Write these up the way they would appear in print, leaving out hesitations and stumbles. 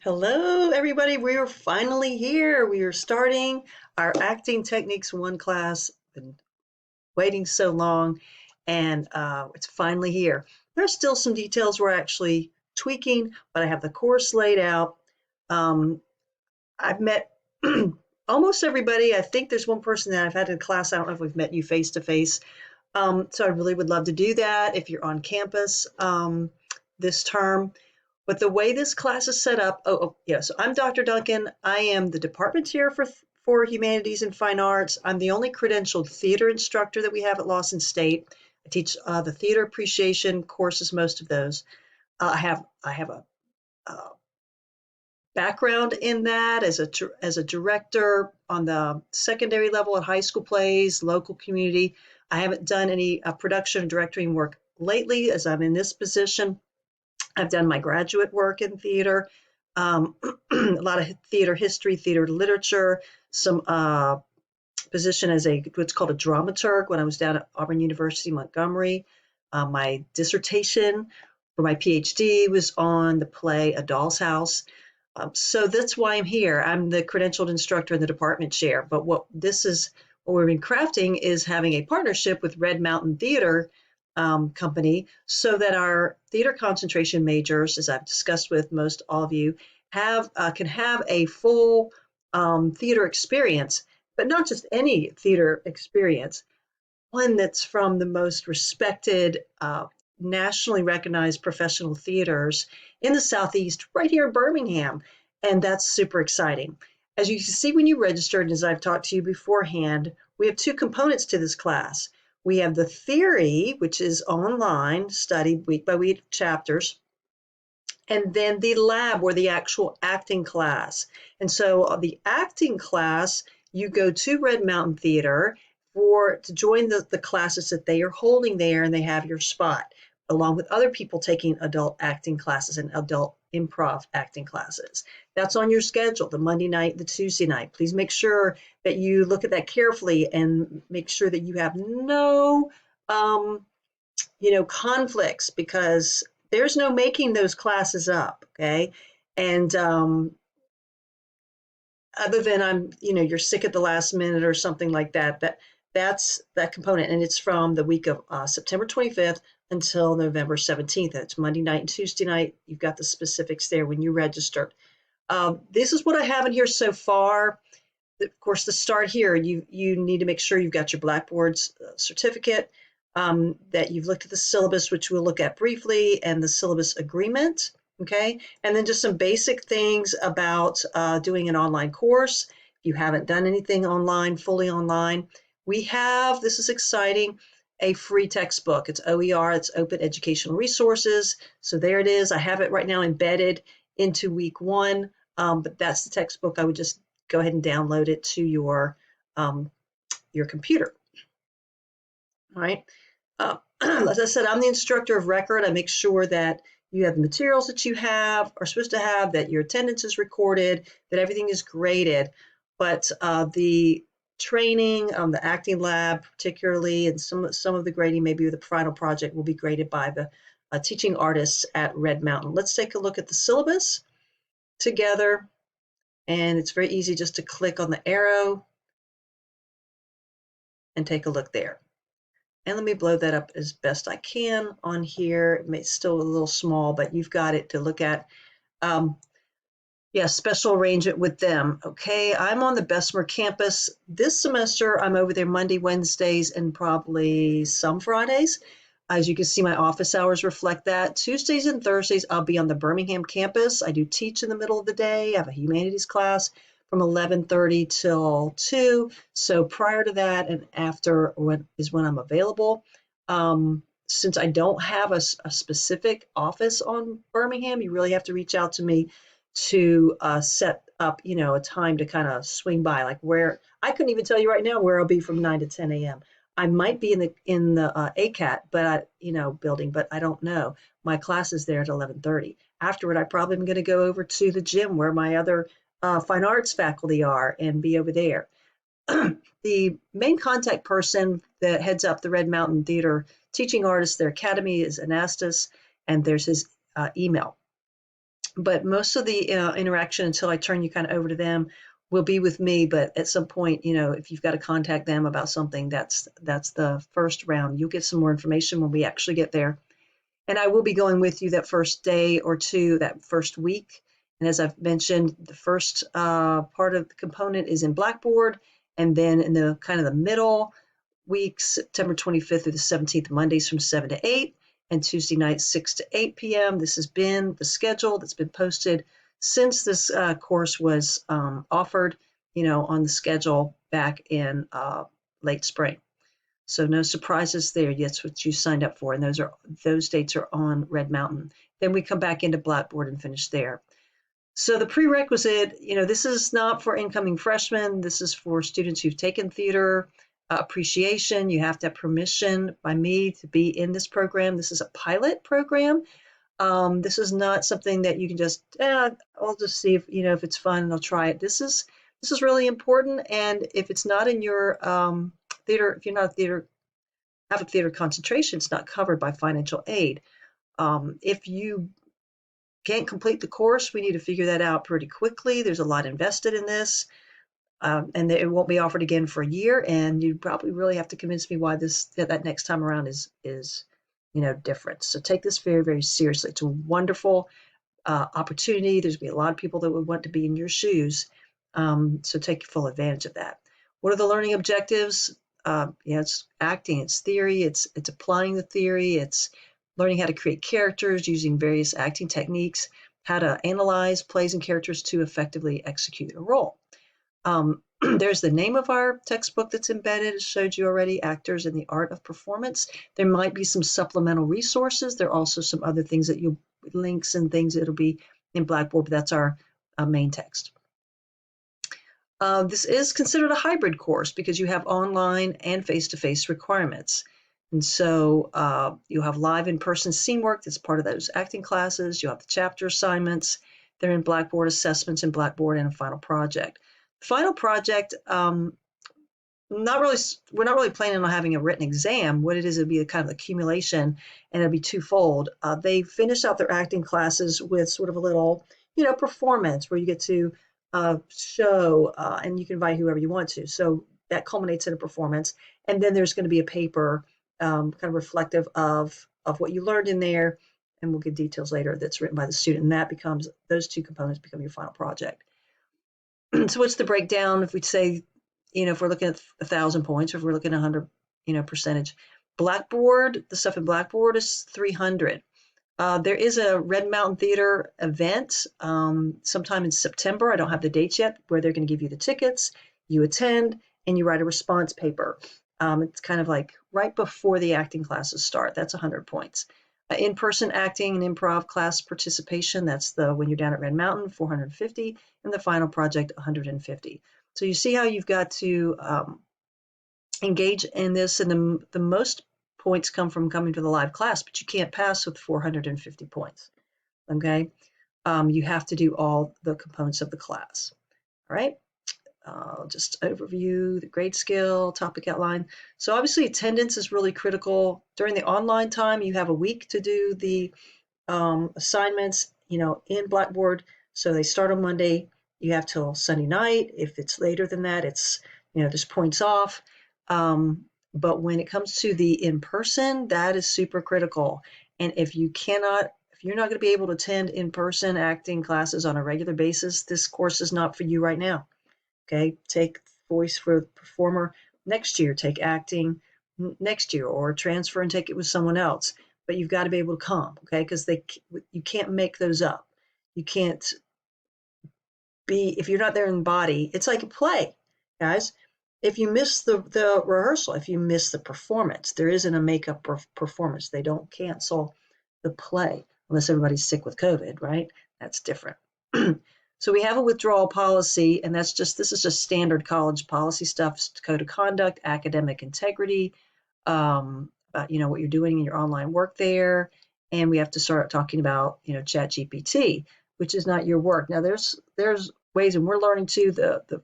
Hello, everybody. We are finally here. We are starting our Acting Techniques 1 class. Been waiting so long, and it's finally here. There's still some details we're actually tweaking, but I have the course laid out. I've met almost everybody. I think there's one person that I've had in class. I don't know if we've met you face to face. So I really would love to do that if you're on campus this term. But the way this class is set up, yeah, so I'm Dr. Duncan. I am the department chair for Humanities and Fine Arts. I'm the only credentialed theater instructor that we have at Lawson State. I teach the theater appreciation courses, most of those. I have a background in that as a director on the secondary level at high school plays, local community. I haven't done any production and directing work lately as I'm in this position. I've done my graduate work in theater, a lot of theater history, theater literature, some position as what's called a dramaturg when I was down at Auburn University, Montgomery. My dissertation for my PhD was on the play A Doll's House. So that's why I'm here. I'm the credentialed instructor and the department chair. But what we've been crafting is having a partnership with Red Mountain Theater Company so that our theater concentration majors, as I've discussed with most all of you, can have a full theater experience, but not just any theater experience, one that's from the most respected, nationally recognized professional theaters in the Southeast, right here in Birmingham. And that's super exciting. As you can see when you registered, and as I've talked to you beforehand, we have two components to this class. We have the theory, which is online, studied week by week chapters, and then the lab, or the actual acting class. And so the acting class, you go to Red Mountain Theater to join the classes that they are holding there, and they have your spot, along with other people taking adult acting classes and adult improv acting classes. That's on your schedule, the Monday night, the Tuesday night. Please make sure that you look at that carefully and make sure that you have no conflicts, because there's no making those classes up, okay? And other than you're sick at the last minute or something like that's that component. And it's from the week of September 25th until November 17th. It's Monday night and Tuesday night. You've got the specifics there when you register. This is what I have in here so far. Of course, to start here, you need to make sure you've got your Blackboard's certificate, that you've looked at the syllabus, which we'll look at briefly, and the syllabus agreement, okay? And then just some basic things about doing an online course. If you haven't done anything online, fully online, we have, this is exciting, a free textbook. It's OER, it's Open Educational Resources. So there it is. I have it right now embedded into week 1, but that's the textbook. I would just go ahead and download it to your computer. All right. As I said, I'm the instructor of record. I make sure that you have the materials that you are supposed to have, that your attendance is recorded, that everything is graded. But the training, the acting lab particularly, and some of the grading, maybe the final project, will be graded by the teaching artists at Red Mountain. Let's take a look at the syllabus together. And it's very easy just to click on the arrow and take a look there. And let me blow that up as best I can on here. It's still a little small, but you've got it to look at. Yeah, special arrangement with them. Okay, I'm on the Bessemer campus. This semester, I'm over there Monday, Wednesdays, and probably some Fridays. As you can see, my office hours reflect that. Tuesdays and Thursdays, I'll be on the Birmingham campus. I do teach in the middle of the day. I have a humanities class from 11:30 till 2. So prior to that and after is when I'm available. Since I don't have a specific office on Birmingham, you really have to reach out to me to set up, a time to kind of swing by, like where I couldn't even tell you right now where I'll be from 9 to 10 a.m. I might be in the ACAT, building, but I don't know. My class is there at 11:30. Afterward, I probably am going to go over to the gym where my other fine arts faculty are and be over there. The main contact person that heads up the Red Mountain Theater teaching artists, their academy, is Anastas, and there's his email. But most of the interaction until I turn you kind of over to them will be with me. But at some point, if you've got to contact them about something, that's the first round. You'll get some more information when we actually get there. And I will be going with you that first day or two, that first week. And as I've mentioned, the first part of the component is in Blackboard. And then in the kind of the middle week, September 25th through the 17th, Mondays from 7 to 8, and Tuesday nights 6 to 8 p.m. This has been the schedule that's been posted since this course was offered, on the schedule back in late spring. So no surprises there. That's what you signed up for, and those dates are on Red Mountain. Then we come back into Blackboard and finish there. So the prerequisite, this is not for incoming freshmen. This is for students who've taken theater appreciation. You have to have permission by me to be in this program. This is a pilot program. This is not something that you can just, I'll just see if it's fun and I'll try it. This is really important. And if it's not in your theater, if you're not have a theater concentration, it's not covered by financial aid. If you can't complete the course, we need to figure that out pretty quickly. There's a lot invested in this, and it won't be offered again for a year. And you probably really have to convince me why that next time around is different. So take this very, very seriously. It's a wonderful opportunity. There's going to be a lot of people that would want to be in your shoes. So take full advantage of that. What are the learning objectives? It's acting, it's theory, it's applying the theory, it's learning how to create characters using various acting techniques, how to analyze plays and characters to effectively execute a role. There's the name of our textbook that's embedded. It showed you already, Actors in the Art of Performance. There might be some supplemental resources. There are also some other things that links and things that'll be in Blackboard, but that's our main text. This is considered a hybrid course because you have online and face-to-face requirements. And so you have live in-person scene work that's part of those acting classes. You have the chapter assignments. They're in Blackboard, assessments in Blackboard, and a final project. Final project, we're not really planning on having a written exam. What it is, it'll be a kind of accumulation, and it'll be twofold. They finish out their acting classes with sort of a little, performance where you get to show, and you can invite whoever you want to. So that culminates in a performance. And then there's going to be a paper kind of reflective of what you learned in there. And we'll give details later that's written by the student. And those two components become your final project. So what's the breakdown? If we say, if we're looking at 1,000 points, or if we're looking at 100, percentage, Blackboard, the stuff in Blackboard is 300. There is a Red Mountain Theater event sometime in September. I don't have the dates yet, where they're going to give you the tickets, you attend, and you write a response paper. It's kind of like right before the acting classes start. That's 100 points. In-person acting and improv class participation, that's when you're down at Red Mountain, 450, and the final project, 150. So you see how you've got to engage in this, and the most points come from coming to the live class, but you can't pass with 450 points, okay? You have to do all the components of the class, all right? Just overview the grade scale, topic outline. So obviously attendance is really critical. During the online time, you have a week to do the assignments, in Blackboard. So they start on Monday, you have till Sunday night. If it's later than that, it's, there's points off. But when it comes to the in-person, that is super critical. And if you're not going to be able to attend in-person acting classes on a regular basis, this course is not for you right now. Okay, take voice for the performer next year, take acting next year, or transfer and take it with someone else. But you've got to be able to come, okay? Because you can't make those up. You can't if you're not there in body, it's like a play, guys. If you miss the rehearsal, if you miss the performance, there isn't a makeup performance. They don't cancel the play unless everybody's sick with COVID, right? That's different. So we have a withdrawal policy, and this is just standard college policy stuff, code of conduct, academic integrity, about, what you're doing in your online work there. And we have to start talking about, ChatGPT, which is not your work. Now there's ways, and we're learning too, the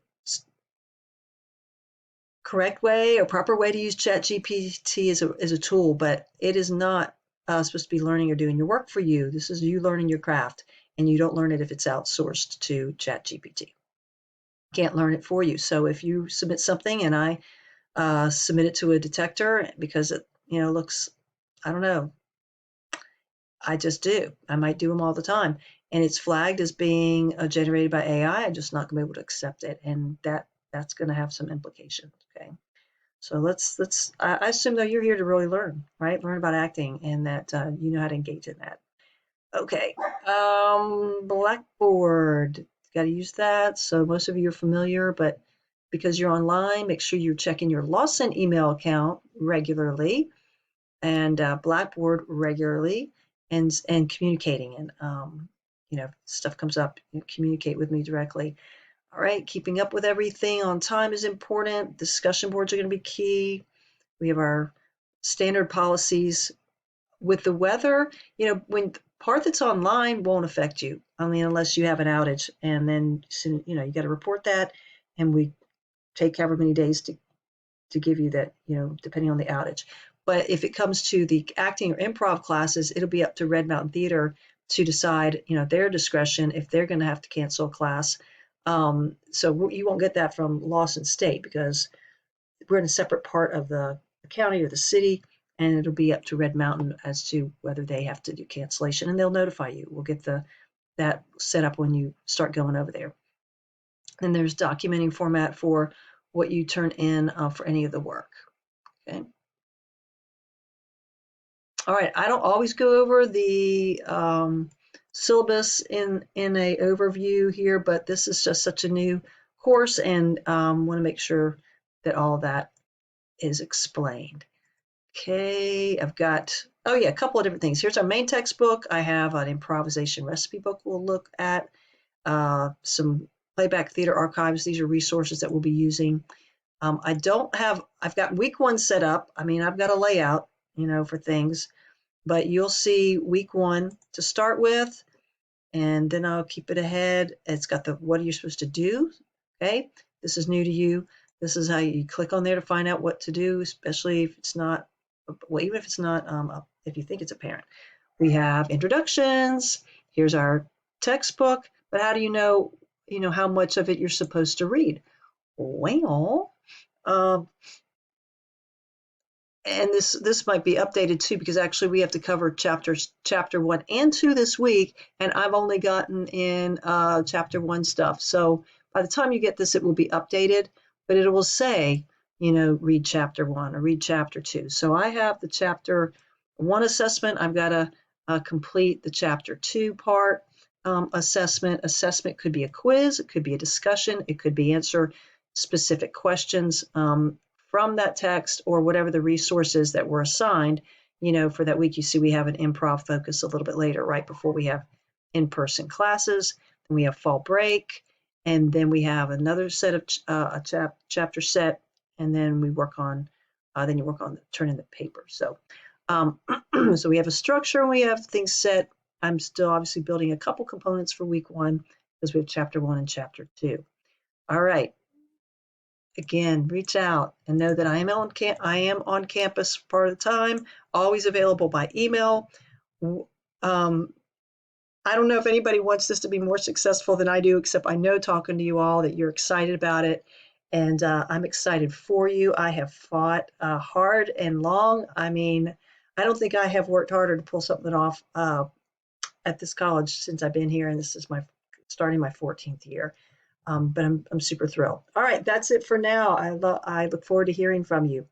correct way or proper way to use ChatGPT as a tool, but it is not supposed to be learning or doing your work for you. This is you learning your craft. and you don't learn it if it's outsourced to ChatGPT. Can't learn it for you. So if you submit something and I submit it to a detector because it, looks, I don't know, I just do. I might do them all the time, and it's flagged as being generated by AI. I'm just not going to be able to accept it, and that's going to have some implications. Okay, so let's. I assume though you're here to really learn, right? Learn about acting, and that you know how to engage in that. Okay, Blackboard. Got to use that. So most of you are familiar, but because you're online, make sure you're checking your Lawson email account regularly and Blackboard regularly, and communicating. And stuff comes up, you communicate with me directly. All right, keeping up with everything on time is important. Discussion boards are going to be key. We have our standard policies. With the weather, when the part that's online won't affect you. I mean, unless you have an outage, and then you got to report that, and we take however many days to give you that, depending on the outage. But if it comes to the acting or improv classes, it'll be up to Red Mountain Theater to decide, their discretion if they're going to have to cancel a class. So you won't get that from Lawson State because we're in a separate part of the county or the city, and it'll be up to Red Mountain as to whether they have to do cancellation, and they'll notify you. We'll get that set up when you start going over there. And there's documenting format for what you turn in for any of the work. Okay. All right. I don't always go over the syllabus in a overview here, but this is just such a new course, and want to make sure that all that is explained. Okay, I've got, oh yeah, a couple of different things. Here's our main textbook. I have an improvisation recipe book we'll look at, some playback theater archives. These are resources that we'll be using. I've got week 1 set up. I mean, I've got a layout, for things, but you'll see week 1 to start with, and then I'll keep it ahead. It's got what are you supposed to do? Okay, this is new to you. This is how you click on there to find out what to do, especially if it's not, well, even if it's not, if you think it's apparent. We have introductions. Here's our textbook, but how do you know, how much of it you're supposed to read? Well, um, and this might be updated too, because actually we have to cover chapter 1 and 2 this week, and I've only gotten in chapter 1 stuff. So by the time you get this, it will be updated, but it will say, read chapter 1 or read chapter 2. So I have the chapter 1 assessment. I've got to complete the chapter 2 part assessment. Assessment could be a quiz, it could be a discussion, it could be answer specific questions from that text or whatever the resources that were assigned, for that week. You see we have an improv focus a little bit later, right before we have in-person classes. Then we have fall break, and then we have another set of chapter set, and then we work on, turning the paper. So, so we have a structure and we have things set. I'm still obviously building a couple components for week 1 because we have chapter 1 and chapter 2. All right. Again, reach out and know that I am on campus part of the time, always available by email. I don't know if anybody wants this to be more successful than I do, except I know talking to you all that you're excited about it, and I'm excited for you. I have fought hard and long. I mean, I don't think I have worked harder to pull something off at this college since I've been here, and this is starting my 14th year. But I'm super thrilled. All right, that's it for now. I look forward to hearing from you.